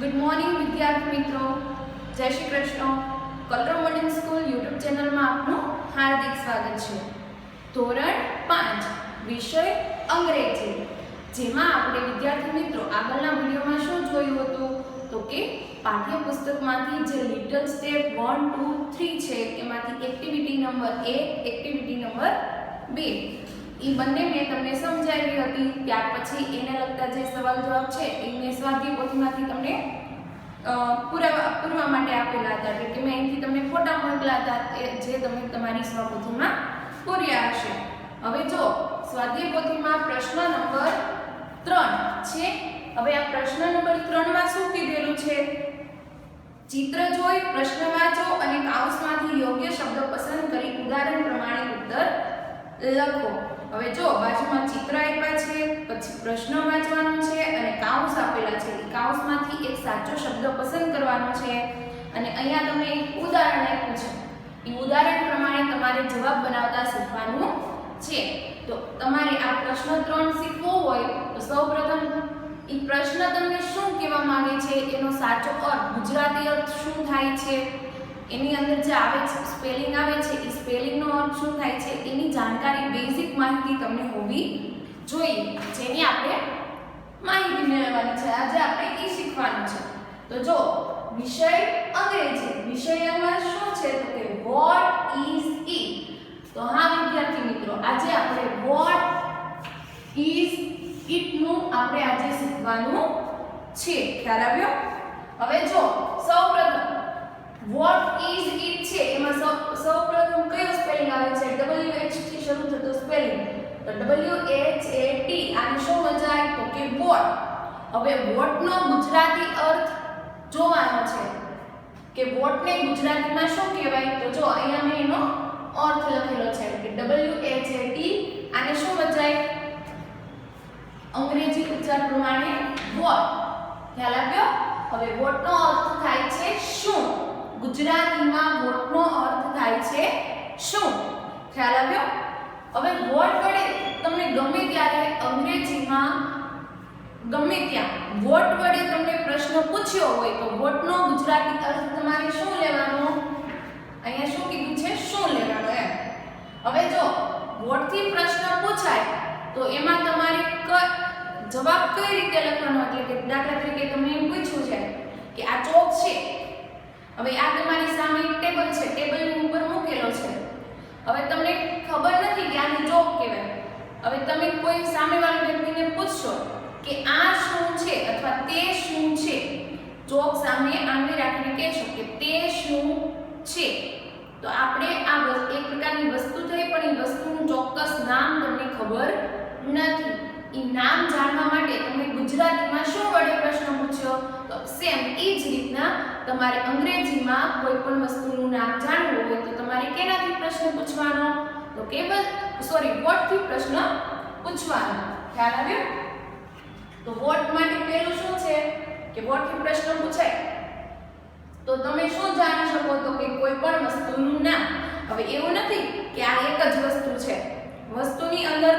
Good morning વિદ્યાર્થી મિત્રો, Jai Shri Krishna. Kalrav morning school YouTube ચેનલમાં આપનું હાર્દિક સ્વાગત છે. ધોરણ 5 વિષય અંગ્રેજી, જેમાં આપણે વિદ્યાર્થી મિત્રો આગળના વિડીયોમાં શું જોયું હતું તો કે પાઠ્યપુસ્તકમાંથી જે લિટલ સ્ટેપ 1, 2, 3 છે એમાંથી એક્ટિવિટી નંબર 1, એક્ટિવિટી નંબર 2 એ બંને મેં તમને સમજાવી હતી. ત્યાર પછી એને લગતા જે સવાલ જવાબ છે એ મેં સ્વાધ્યાય પોથીમાંથી તમને પૂરવા માટે આપેલા હતા, એટલે કે મેં અહીંથી તમને ફોટા મોકલા હતા જે તમે તમારી સ્વપોથીમાં પૂર્યા હશે. હવે જો સ્વાધ્યાય પોથીમાં પ્રશ્ન નંબર 3 છે. હવે આ પ્રશ્ન નંબર 3 માં શું કીધેલું છે? ચિત્ર જોઈ પ્રશ્ન વાંચો અને કાઉન્સમાંથી યોગ્ય શબ્દ પસંદ કરી ઉદાહરણ પ્રમાણે ઉત્તર લખો. હવે જો બાજુમાં ચિત્ર આપ્યા છે, પછી પ્રશ્ન વાંચવાનો છે અને કાઉન્સ આપેલા છે. એ કાઉન્સમાંથી એક સાચો શબ્દ પસંદ કરવાનો છે અને અહીંયા તમને એક ઉદાહરણ આપ્યું છે. એ ઉદાહરણ પ્રમાણે તમારે જવાબ બનાવતા શીખવાનું છે. તો તમારે આ પ્રશ્ન 3 શીખવો હોય તો સૌપ્રથમ એ પ્રશ્ન તમને શું કહેવા માંગે છે, એનો સાચો અર્થ, ગુજરાતી અર્થ શું થાય છે, એની અંદર જે આવે છે સ્પેલિંગ આવે છે એ સ્પેલિંગનો અર્થ શું થાય છે, એની જાણકારી, બેઝિક માહિતી તમને હોવી જોઈએ, જેની આપણે માહિતી મેળવવાની છે. આજે આપણે એ શીખવાનું છે. તો જો વિષય અંગ્રેજી, વિષયમાં શું છે તો કે વોટ ઇઝ ઇટ. તો હા વિદ્યાર્થી મિત્રો, આજે આપણે વોટ ઇઝ ઇટ નું આપણે આજે શીખવાનું છે. ખ્યાલ આવ્યો? હવે જો સૌપ્રથમ વોટ ઇઝ ઇટ છે એમાં સૌપ્રથમ કયો સ્પેલિંગ આવે છે? WH થી શરૂ થતો સ્પેલિંગ. તો WHAT આને શું વજાય તો કે વોટ. હવે વોટ નો ગુજરાતી અર્થ જોવાનો છે કે વોટ ને ગુજરાતીમાં શું કહેવાય. તો જો અહીંયા મેં એનો અર્થ લખેલો છે કે WHAT આને શું વજાય અંગ્રેજી ઉચ્ચાર પ્રમાણે વોટ. ખ્યાલ આવ્યો? હવે વોટ નો અર્થ થાય છે શું. ગુજરાતીમાં વોટ નો અર્થ થાય છે શું. ખ્યાલ આવ્યો? હવે વોટ વડે તમને ગમે ત્યારે અંગ્રેજીમાં ગમે ત્યાં વોટ વડે તમને પ્રશ્ન પૂછ્યો હોય તો વોટ નો ગુજરાતી અર્થ તમારે શું લેવાનો? અહીંયા શું કીધું છે? શું લેવાનો એમ. હવે જો વોટ થી પ્રશ્ન પૂછાય તો એમાં તમારે જવાબ કઈ રીતે લખવાનો, એટલે કે દાખલા તરીકે તમને એમ પૂછ્યું છે કે આ ચોક છે. હવે આ તમારી સામે એક ટેબલ છે, ટેબલની ઉપર મૂકેલો છે. હવે તમને ખબર નથી કે આને ચોક કહેવાય. હવે તમે કોઈ સામેવાળી વ્યક્તિને પૂછશો કે આ શું છે અથવા તે શું છે, ચોક સામે આંગળી રાખીને કહેશો કે તે શું છે. તો આપણે આ એક પ્રકારની વસ્તુ થઈ, પણ એ વસ્તુનું ચોક્કસ નામ તમને ખબર નથી. એ નામ જાણવા માટે તમે ગુજરાતીમાં શું વડે પ્રશ્ન પૂછ્યો તો સેમ એ જ રીતના તમારે અંગ્રેજીમાં કોઈ પણ વસ્તુનું નામ જાણવું હોય તો તમારે કેનાથી પ્રશ્ન પૂછવાનો તો વોટ થી પ્રશ્ન પૂછવાનો. ખ્યાલ આવ્યો? તો વોટ માટે પહેલું શું છે કે વોટ થી પ્રશ્ન પૂછાય તો તમે શું જાણી શકો તો કે કોઈ પણ વસ્તુનું નામ. હવે એવું નથી કે આ એક જ વસ્તુ છે, વસ્તુની અંદર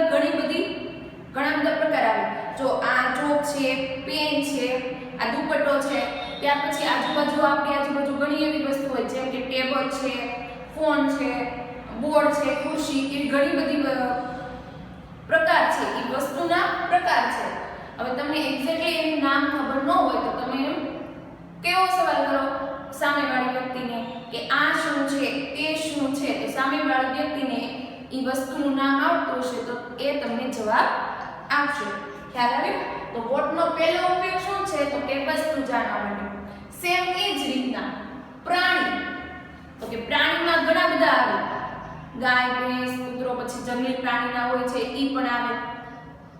ઘણા બધા પ્રકાર આવે. જો આ ચોક છે, પેન છે, આ દુપટ્ટો છે, ત્યાર પછી આજુબાજુ આપણી આજુબાજુ ઘણી એવી વસ્તુ હોય જેમ કે ટેબલ છે, ફોન છે, બોર્ડ છે, ખુરશી, એવી ઘણી બધી પ્રકાર છે. એ વસ્તુના પ્રકાર છે. હવે તમને એક્ઝેક્ટલી એનું નામ ખબર ન હોય તો તમે એમ કેવો સવાલ કરો સામેવાળી વ્યક્તિને કે આ શું છે, તે શું છે. તો સામેવાળી વ્યક્તિને એ વસ્તુનું નામ આવતું હશે તો એ તમને જવાબ આપશે. ખ્યાલ આવ્યો? તો વોટ નો પહેલો ઉપયોગ શું છે તો કે વસ્તુ જાણવા માટે. સેમ એ જ રીતના પ્રાણી, તો કે પ્રાણીમાં ઘણા બધા આવે, ગાય, ભેંસ, કૂતરો, પછી જંગલી પ્રાણીના હોય છે એ પણ આવે.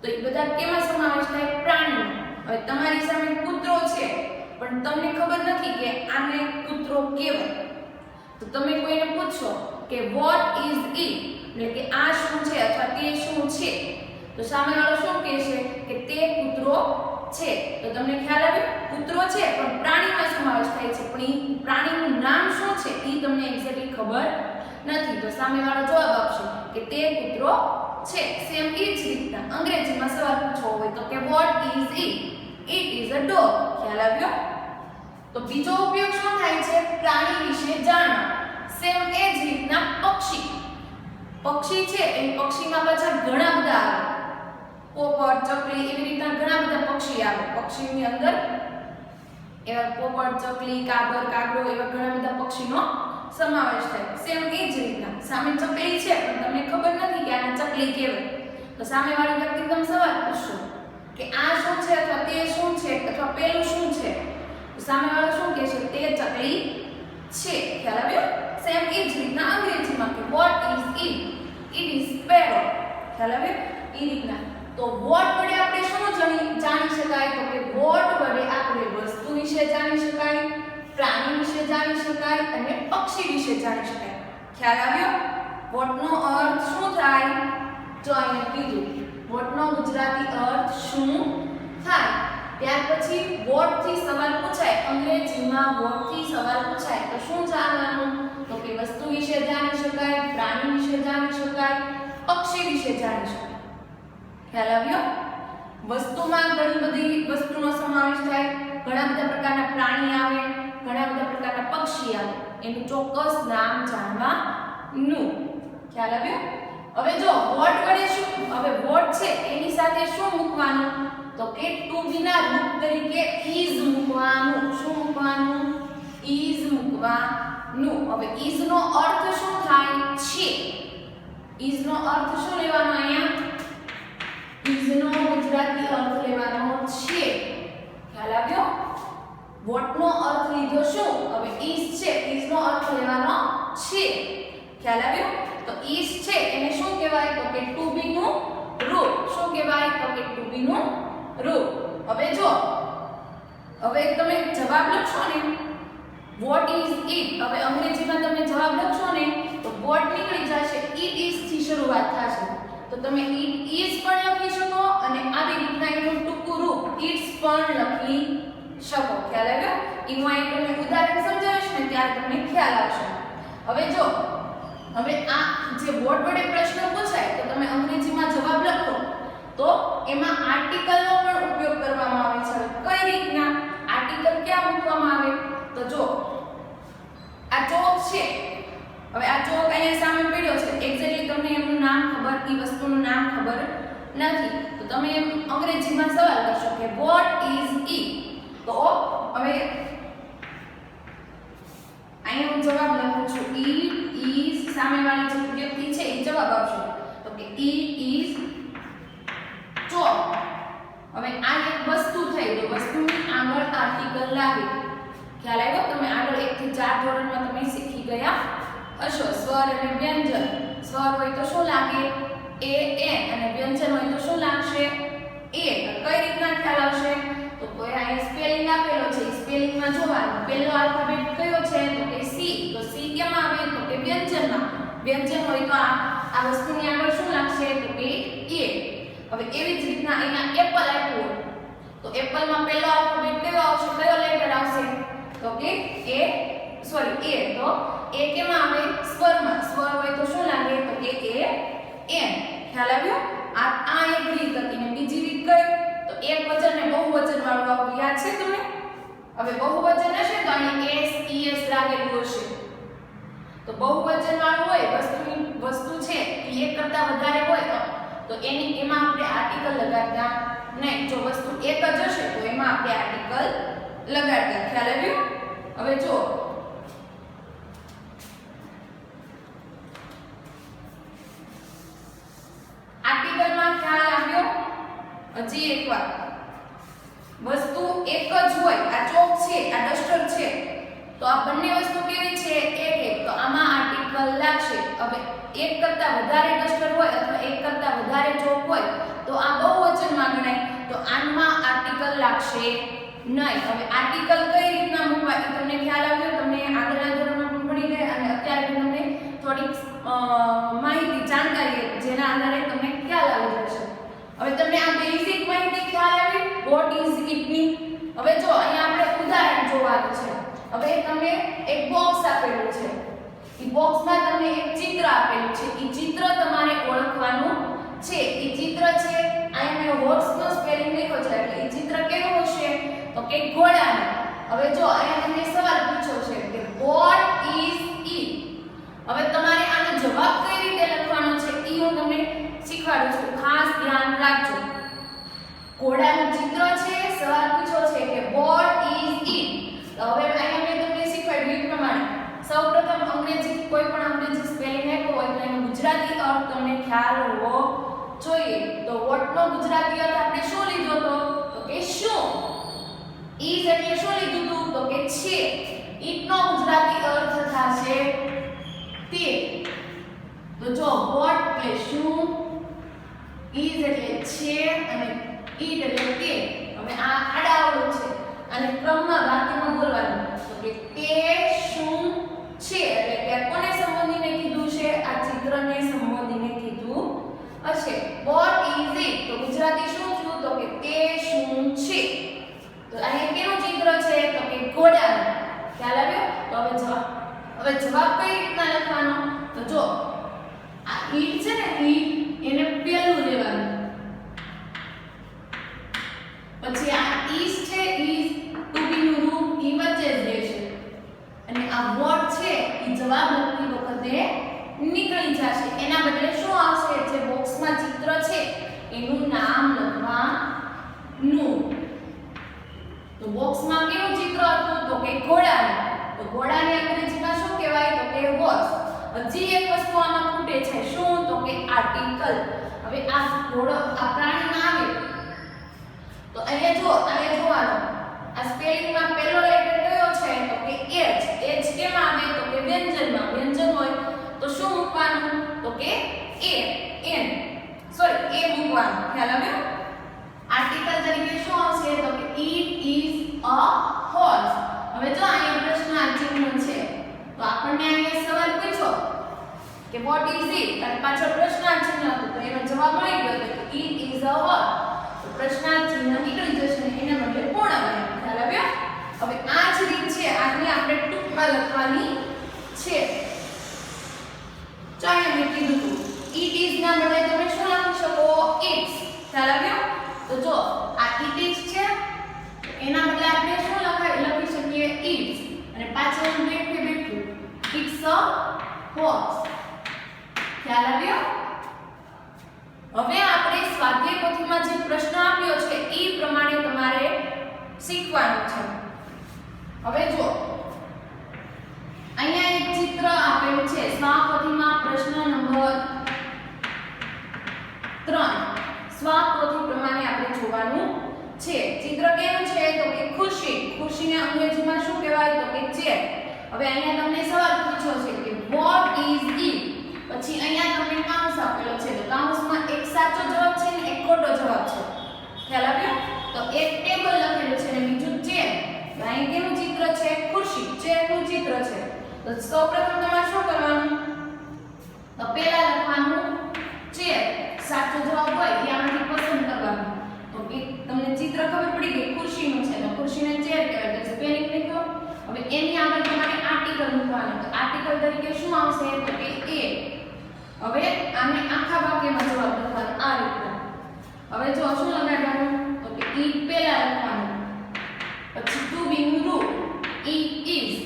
તો એ બધા કેમાં સમાવેશ થાય? પ્રાણીમાં. હવે તમારી સામે કૂતરો છે પણ તમને ખબર નથી કે આને કૂતરો કહેવાય તો તમે કોઈને પૂછો કે વોટ ઇઝ ઇટ, એટલે કે આ શું છે અથવા તે શું છે, તો સામેવાળો શું કહેશે કે તે કૂતરો છે. તો તમને ખ્યાલ આવ્યો? કૂતરો છે પણ પ્રાણીમાં સમાવેશ થાય છે, પણ એ પ્રાણીનું નામ શું છે એ તમને એક્ઝેક્ટલી ખબર નથી. તો સામેવાળો જવાબ આપશે કે તે કૂતરો છે. સેમ એ જ રીતના અંગ્રેજીમાં સવાલ પૂછવો હોય તો કે what is it? It is a dog. ખ્યાલ આવ્યો? તો બીજો ઉપયોગ શું થાય છે? પ્રાણી વિશે જાણવા. સેમ એ જ રીતના પક્ષી. પક્ષી છે એ પક્ષીમાં પાછા ઘણા બધા આવે. પોપટ, ચકલી એવી રીતના ઘણા બધા પક્ષી આવે. પક્ષીની અંદર એવા પોપટ, ચકલી, કાબર, કાગડો એવા ઘણા બધા પક્ષીનો સમાવેશ થાય. સેમ એ જ રીતના સામે ચકલી છે પણ તમને ખબર નથી કે આને ચકલી કહેવાય, તો સામેવાળી વ્યક્તિ તમે સવાલ પૂછશો કે આ શું છે અથવા તે શું છે અથવા પેલું શું છે, તો સામેવાળો શું કહેશે? તે ચકલી છે. ખ્યાલ આવ્યો? સેમ એ જ રીતના અંગ્રેજીમાં કે what is it? It is sparrow. ખ્યાલ આવ્યો? એ રીતના તો વોટ વડે આપણે શું જાણી શકાય? તો કે વોટ વડે આપણે વસ્તુ વિશે જાણી શકાય, પ્રાણી વિશે જાણી શકાય અને પક્ષી વિશે જાણી શકાય. ખ્યાલ આવ્યો? વોટનો અર્થ શું થાય? જો અહીંયા કીધું વોટનો ગુજરાતી અર્થ શું થાય. ત્યાર પછી વોટ થી સવાલ પૂછાય, અંગ્રેજીમાં વોટ થી સવાલ પૂછાય તો શું જાણવાનું? તો કે વસ્તુ વિશે જાણી શકાય, પ્રાણી વિશે જાણી શકાય, પક્ષી વિશે જાણી શકાય. ખ્યાલ આવ્યો? વસ્તુમાં ઘણી બધી વસ્તુનો સમાવેશ થાય. ઘણા બધા પ્રકારના પ્રાણી આવે, ઘણા બધા પ્રકારના પક્ષી આવે, એનું ચોક્કસ નામ જાણવાનું. ખ્યાલ આવ્યો? હવે જો વોટ વડે શું, હવે વોટ છે એની સાથે શું મૂકવાનું? તો કે ટુ બી ના રૂપ તરીકે ઇઝ મૂકવાનું. શું મૂકવાનું? ઇઝ મૂકવાનું. હવે ઇઝ નો અર્થ શું થાય? છે. ઇઝ નો અર્થ શું લેવાનો? અહીંયા ઇઝ નો ગુજરાતી અર્થ લેવાનો છે. ખ્યાલ આવ્યો? વોટ નો અર્થ લીધો શું? હવે ઇઝ છે, ઇઝ નો અર્થ લેવાનો છે. ખ્યાલ આવ્યો? તો ઇઝ છે એને શું કહેવાય? તો કે ટુ બી નું રૂપ. શું કહેવાય? તો કે ટુ બી નું રૂપ. હવે જો હવે તમે જવાબ લખશો ને વોટ ઇઝ ઇટ, હવે અંગ્રેજીમાં તમે જવાબ લખશો ને તો વોટ નીકળી જશે, ઇટ ઇઝ થી શરૂઆત થશે. તો તમે ઇટ ઇઝ પણ લખી શકો અને આવી રીતના એનું ટૂંકું રૂપ ઇટ્સ પણ લખી શકો. ખ્યાલ આવ્યો? એનું અહીં તમને ઉદાહરણ સમજાવીશ ને ત્યારે તમને ખ્યાલ આવશે. હવે જો હવે આ જે વોટ વડે પ્રશ્ન પૂછાય તો તમે અંગ્રેજીમાં જવાબ લખો તો એમાં આર્ટિકલનો પણ ઉપયોગ કરવામાં આવે છે. કઈ રીતના આર્ટિકલ ક્યાં મૂકવામાં આવે? તો જો આ ચોક છે, હવે આ ચોક અહીંયા સામે પડ્યો છે, એક્ઝેક્ટલી તમને એનું નામ ખબર, એ વસ્તુનું નામ ખબર નથી, તો તમે એમ અંગ્રેજીમાં સવાલ કરશો કે વોટ ઇઝ ઇટ? તો હવે અહીંયા હું જવાબ લખું છું ઇટ ઇઝ, સામેવાળી જે વ્યક્તિ છે એ જવાબ આપશે તો કે ઇટ ઇઝ ચોક. હવે આ એક વસ્તુ થઈ, તો વસ્તુની આગળ આર્ટિકલ લાગે. ખ્યાલ આવ્યો? તમે આગળ 1 થી 4 ધોરણમાં તમે શીખી ગયા હશો. સ્વર અને વ્યંજન. સ્વર હોય તો શું લાગે? એ એન, અને વ્યંજન હોય તો શું લાગશે? એ. કઈ રીતના ખ્યાલ આવશે? તો કોઈ અહીંયા સ્પેલિંગ આપેલો છે, સ્પેલિંગમાં જોવાનું. પહેલો આલ્ફાબેટ કયો છે? તો કે સી. તો સી કેમ આવે? તો કે વ્યંજનમાં. વ્યંજન હોય તો આ વસ્તુની આગળ શું લાગશે? તો કે એ. હવે એવી જ રીતના અહીંયા એપલ આપ્યું તો એપલમાં પહેલો આલ્ફાબેટ કયો આવશે? કયો લેટર આવશે? તો કે એ, સોરી એ. તો એ કેમાં આવે? સ્વરમાં. સ્વર હોય તો શું લાગે? તો કે એ એન. ખ્યાલ આવ્યો? આ એક રીત હતી ને બીજી રીત કઈ? તો એક વચન ને બહુવચન વાળું આવતું યાદ છે તમને? હવે બહુવચન હશે તો અહીં એસ ઈએસ લાગેલું હશે. તો બહુવચન વાળું હોય વસ્તુ છે એ એક કરતા વધારે હોય તો એમાં આપણે આર્ટિકલ લગાડતા નહીં. જો વસ્તુ એક જ હશે તો એમાં આપણે આર્ટિકલ લગાડતા. ખ્યાલ આવ્યો? હવે જો આર્ટિકલમાં ખ્યાલ આવ્યો? હજી એકવાર વસ્તુ એક જ હોય, આ ચોક છે, આ ડસ્ટર છે, તો આ બંને વસ્તુ કેવી છે? એક એક. તો આમાં આર્ટિકલ લાગશે. હવે એક કરતા વધારે ડસ્ટર હોય અથવા એક કરતા વધારે ચોક હોય તો આ બહુવચનમાં ગણાય, તો આમાં આર્ટિકલ લાગશે નહીં. હવે આર્ટિકલ કઈ રીતના મૂકવા એ તમને ખ્યાલ આવ્યો? તમને આગળના ધોરણમાં પણ ભણી ગયા અને અત્યારે તમને થોડીક માહિતી, જાણકારી જેના આધારે તમને ખ્યાલ આવી જશે. હવે તમને આ બેઝિક માહિતી ખ્યાલ આવી વોટ ઇઝ ઇટ ની? હવે જો અહીંયા આપણે ઉદાહરણ જોવાનું છે. હવે તમને એક બોક્સ આપેલું છે, એ બોક્સમાં તમને એક ચિત્ર આપેલું છે, એ ચિત્ર તમારે ઓળખવાનું છે. એ ચિત્ર છે અહીંયા મેં હોર્સ નો સ્પેલિંગ લખ્યો છે એટલે એ ચિત્ર કેવું હશે? તો કે ઘોડાનું. હવે જો અહીંયા ગુજરાતી અર્થ તમને ખ્યાલ હોવો જોઈએ. તો વોટ નો ગુજરાતી અર્થ આપણે શું લીધો તો કે શું. ઇઝ એટલે શું લીધું હતું તો કે છે. ઇટ નો ગુજરાતી અર્થ થશે તે. તો જો વોટ એટલે શું, ઇઝ એટલે છે અને ઇટ એટલે તે. હવે આ આડાઅવળું છે અને ક્રમમાં વાક્યમાં બોલવાનું. તો કે તે શું છે એટલે કે કોને સંબોધીને કીધું છે, આ ચિત્રને સંબોધીને કીધું હશે. વોટ ઇઝ ઇટ તો ગુજરાતી શું થયું તો કે તે શું છે. તો અહીં કેનું ચિત્ર છે તો કે ઘોડાનું. ખ્યાલ આવ્યો. તો હવે જવાબ કઈ રીતના લખવાનો તો જો આ ઈટ છે ને ઈટ એને પહેલું લેવાનું, પછી આ ઇઝ છે ઇઝ ટુ બી નું રૂપ ઈ વચ્ચે જ રહેશે અને આ વોટ છે ઈ જવાબ લખતી વખતે નીકળી જશે. એના બદલે શું આવશે, જે બોક્સમાં ચિત્ર છે એનું નામ લખવાનું. તો બોક્સમાં કેવું ચિત્ર હતું તો કે ઘોડાનું. તો ઘોડાને અંગ્રેજીમાં શું કહેવાય તો કે હોર્સ. હજી એક વસ્તુ આમાં ખૂટે છે, શું તો કે આર્ટિકલ. હવે આ ઘોડો આ પ્રાણીમાં આવે તો અહીંયા જોવાનું આ સ્પેલિંગમાં પહેલો લેટર કયો છે તો કે એચ. એચ કેમાં આવે તો કે વ્યંજનમાં. વ્યંજન હોય તો શું મૂકવાનું તો કે એ મૂકવાનું. ખ્યાલ આવ્યો. આર્ટિકલ તરીકે શું આવશે તો કે it is a horse. હવે જો અહીંયા પ્રશ્નાર્થ ચિહ્ન છે તો આપણને અહીંયા સવાલ પૂછો કે what is it અને પાછળ પ્રશ્નાર્થ ચિહ્ન હતું તો એનો જવાબ મળી ગયો કે it is a horse. તો પ્રશ્નાર્થ ચિહ્ન નીકળી જશે ને એના બદલે પૂર્ણ બને. ખ્યાલ આવ્યો. હવે આ જ રીત છે, આને આપણે ટૂંકમાં લખવાની છે. ચાલો મેં કીધું હતું it is ના બદલે તમે શું લખી શકો its. ખ્યાલ આવ્યો. તો જો આ it is છે એના બદલે આપણે શું લખી શકીએ its અને પાછળનું બેઠું it's a horse. ખ્યાલ આવ્યો. હવે આપણે સ્વાધ્યાય પોથીમાં જે પ્રશ્ન આપ્યો છે એ પ્રમાણે તમારે શીખવાનું છે. હવે જો અહીંયા એક ચિત્ર આપેલું છે સ્વાપોથીમાં પ્રશ્ન નંબર 3. સ્વાપોથી પ્રમાણે આપણે જોવાનું છે. ચિત્ર કેવું છે તો કે ખુરશી. ખુરશીને અંગ્રેજીમાં શું કહેવાય તો કે ચેર. હવે અહીંયા તમને સવાલ પૂછ્યો છે કે what is it. પછી અહીંયા તમને કાઉન્સ આપેલો છે તો કાઉન્સમાં એક સાચો જવાબ છે ને એક ખોટો જવાબ છે. ખ્યાલ આવ્યો. તો એક ટેબલ લખેલું છે ને બીજું ચેર. અહીં કેનું ચિત્ર છે ખુરશી, ચેરનું ચિત્ર છે. તો સૌપ્રથમ તમારે શું કરવાનું તો પહેલા લખવાનું ચેર. સાચો જવાબ હોય એ આમાંથી પસંદ કરવાનું. તો કે તમને ચિત્ર ખબર પડી ગઈ ખુરશીનું છે તો ખુરશીને ચેર કહેવાય. તો સ્પેલિંગ લખો. હવે એની આગળ તમારે આર્ટિકલ મૂકવાનું. તો આર્ટિકલ તરીકે શું આવશે તો કે એ. હવે આને આખા વાક્યમાં જવાબ લખવાનો આ રીતના. હવે જો શું લગાડવાનું તો કે ઈટ પહેલા લખવાનું, પછી ટુ બી નું રૂપ ઈ ઇઝ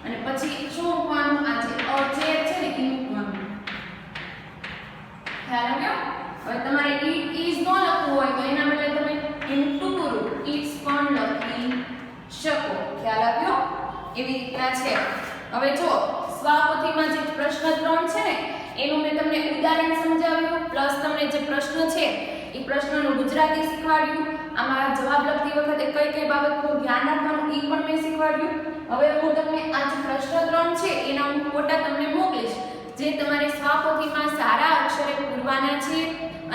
અને પછી શું મૂકવાનું આ જે ચેર છે ને એ મૂકવાનું. ખ્યાલ આવ્યો. હવે તમારે it is નો લખવું હોય તો એના બદલે તમે એનું ટૂંકું રૂપ its પણ લખી શકો. ખ્યાલ આવ્યો. એવી રીતના છે. હવે જો સ્વાપોથીમાં જે પ્રશ્ન 3 છે ને એનું મેં તમને ઉદાહરણ સમજાવ્યું પ્લસ તમને જે પ્રશ્ન છે એ પ્રશ્નનું ગુજરાતી શીખવાડ્યું. આમાં જવાબ લખતી વખતે કઈ બાબતનું ધ્યાન રાખવાનું એ પણ મેં શીખવાડ્યું. હવે હું તમને આ જે પ્રશ્ન 3 છે એના હું ફોટા તમને મોકલીશ જે તમારે સ્વાપોથીમાં સારા અક્ષરે પૂરવાના છે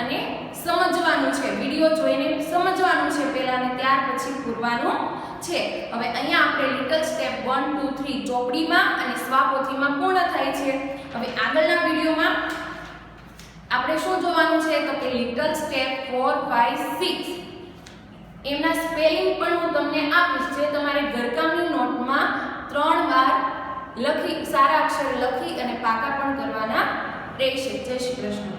અને સમજવાનું છે. વિડિયો જોઈને સમજવાનું છે પહેલા અને ત્યાર પછી પૂરવાનું છે. હવે અહીંયા આપણે લિટલ સ્ટેપ 1 2 3 ચોપડીમાં અને સ્વાપોથીમાં પૂર્ણ થાય છે. હવે આગળના વિડિયોમાં આપણે શું જોવાનું છે તો કે લિટલ સ્ટેપ 4 5 6 એમના સ્પેલિંગ પણ હું તમને આપીશ જે તમારે ઘરકામની નોટમાં 3 વાર લખી સારા અક્ષરે લખી અને પાકા પણ કરવાના રહેશે. જય શ્રી કૃષ્ણ.